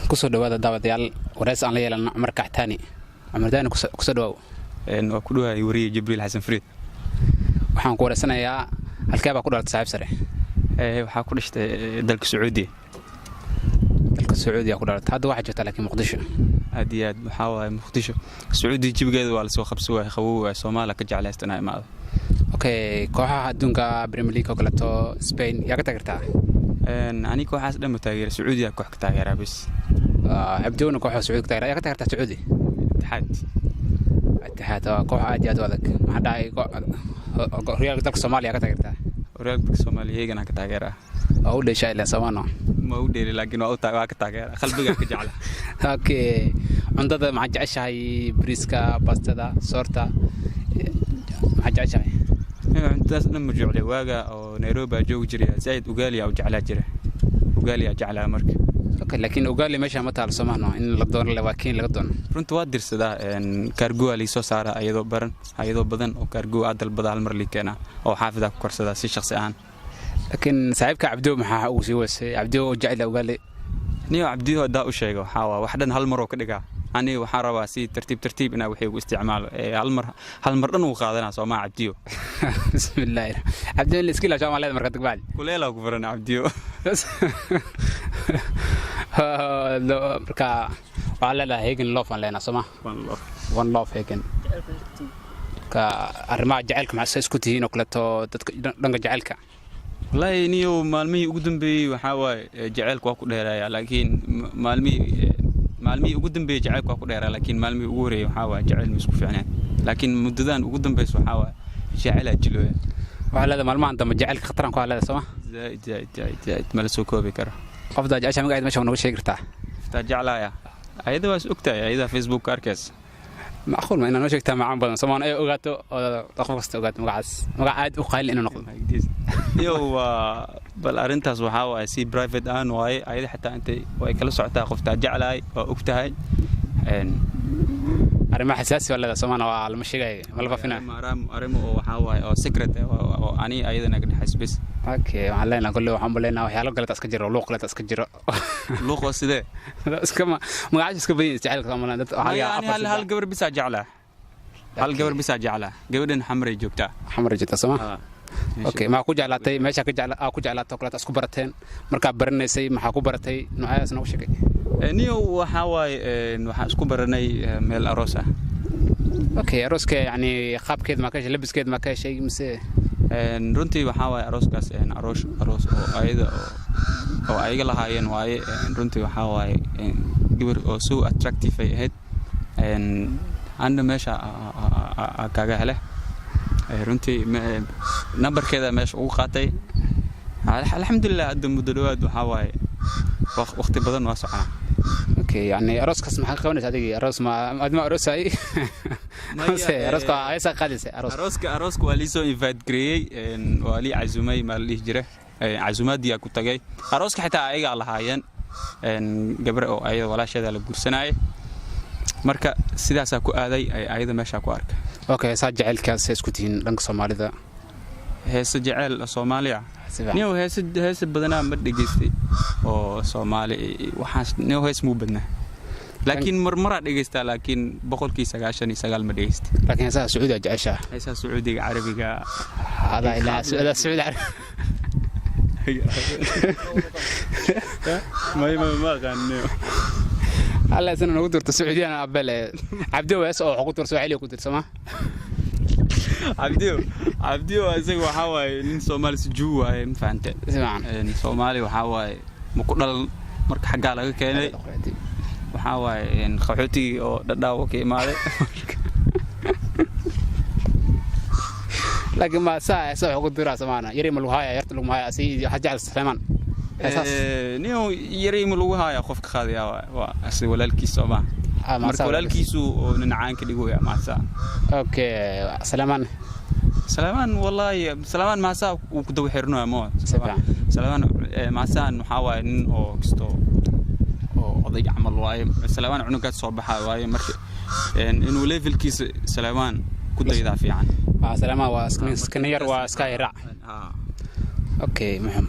kusoo dhawaada daawadayaal wareys aan la yeelano Cumar Kactaani Cumar kusoo dhawaw waa ku dhawaay wariye Jibriil Xasan Fariid waxaan ku wareysanayaa halkee baa ku dhalatay saaxiib sare waxaa ku dhashtay dalka Sacuudiya ku dhalatay hadda waxa jirta laakiin Muqdisho aad iyo aad waxa waay Muqdisho Sacuudiya jibigeeda waa la soo qabsay qabow waa Soomaaliya ka jeclaystana imaado okay kooxaha adduunka Premier League oo kale to Spain yaa ka taageertaa ani kooxaas dhan ma taageero Sacuudiya koox ka taageeraa bis abdoona kooxaha Sacuudiga taageeraa yaa ka taageertaa Sacuudi اتحاد koox aad iyo aad adag waxa dhacay horyaalka dalka Soomaaliya ka taageertaa horyaalka dalka Soomaaliya iyagana ka taageeraa oo u dhashay ilaa Soomaaliya ma u dheeri laakiin waa ka taageeraa qalbiga ka jecel okay cuntada ma jeceshahay briska pastada soorta ma jeceshahay cuntadas dhan ma jecel waaga oo Nairobi joog jiray zaid ugaaliya oo jeclaa jiray ugaaliya jeclaa marka okay laakiin ugaali meesha ma taal Soomaaliya in la doono laakiin laga doono runtii waa dirsadaa cargo ali soo saara ayadoo badan oo cargo adal badal mar liikeena oo xaafida ku korsada si shakhsi ahaan laakiin saaxiibka Cabdo maxaa uu sii wasay Cabdo oo jecel ugaali niyo Cabdo hada u sheego waxa waa wax dhan hal mar oo ka dhigaa ani waxaan rabaa si tartiib ina wixii ugu isticmaalo hal mar dhan uu qaadanaa Soomaa Cabdo bismillaah Cabdo iskiila Soomaaliyeed marka dagbaal kuleela ku faran Cabdo marka wala la heegan loof aan leena Soomaa one love heegan ka arrimaha jacaylka ma isku tihiin oo kale to dadka dhanka jacaylka wallahi niyo maalmihii ugu dambeeyay waxa waay jacaylku waa ku dheeraaya laakiin maalmihii ugu dambeeyay jacaylku waa ku dheeraaya laakiin maalmihii ugu horeeyay waxa waay jacayl ma isku fiicnaan laakiin muddadan ugu dambeeyay waxa waay jacayl ajilo waxa la maalmahan dambe jacaylka khataran ku halada Soomaa zaid ma la soo koobi karo qofda jacayl magaceed meesha ugu sheegi kartaa ta jaclaaya ayada waa ogtahay ayada Facebook arkaas معقول ما إنه نشكت مع عمبنا سواء أي أوقاته تخفقت أوقات مقعد وقايل إنه نقل يو بالأرنتاس وحاول سي برايفت آن واي أيضا حتى أنت واي كل ساعة خفت جعلها وأكتها أرمى حساسي ولا سواء على المشي ولا فينا أرمى وحاول أو سكرت أني أيضا نقدر حس بس أوكي علينا كله الحمد لله وحياله قلت أسكجر ولوق قلت أسكجر لوق وسده اسكما ما عادش اسكبين تعال كمان يعني هل قبر بس جعله هل قبر بس جعله قبرن حمري جوجتا حمري جوجتا سما اوكي ما ku jeclaatay meesha ka jeclaa ku jeclaato kala isku barateen marka baranaysay maxaa ku baratay noocaasna u sheegay niyo waxa waay waxa isku baranay meel aroos ah okay arooska yani qaabkeed ma ka heshay labiskeed ma ka heshay mise runtii waxa waay arooskaas aroos oo ayada oo ayaga lahaayeen waaye runtii waxa waay gabar oo soo attractive ay ahayd anda meesha kaaga hele runtii numberkeeda meesha ugu qaatay alxamdulillah hadda muddo dhawaad waxa waay waqti badan waa socona okay yani arooskaas maxaa qabanaysaa adiga aroos ma aroosay arooska aysa qaadisay arooska waa liisoo invite gareeyay waa li azumay ma la dhihi jiray azumaadii ku tagay arooska xitaa ayaga lahaayeen gabar oo ayada walaasheeda la guursanay marka sidaas ku aaday ayada meesha ku arkay okay saa jacaylkaas isku tihiin dhanka Soomaalida heesa jacayl Soomaaliya niyo heesa badana ma dhageystay oo Soomaali waxaas niyo hees muu badna laakiin marmara dhageystaa laakiin 99% ma dhageystay laakiin heesa Sacuudi jacayl heesa Sacuudiga Carabiga hada ila Sacuudi ما غنيو الله سنة نقدر تسعودي أنا أبلة عبدو بس أو حقول ترسو عليه كنت تسمع عبدو أزاي وحواي إن سومالي سجوا إن فهمت إن سومالي وحواي مقدر مرك حق على كأنه وحواي إن خحوتي أو داو كي ماله لكن ما ساعة حقول دراسة معنا يريم الوهاية يرتلو معايا سي حاجة سليمان نيو يريم الوهاية خوفك خاذي وأسي walaalkiis Soomaa marka walaalkiisu oo ninacaan ka dhigo ma saa okay salaman wallahi salaman ma saa uu ku daw xirno ama salaman ma saa waxa waay nin oo kisto oo oday amal waay salaman cunugaad soo baxay waay marka inuu levelkiisa salaman ku dayda fiican salaman waa iska yar waa iska yar okay muhiim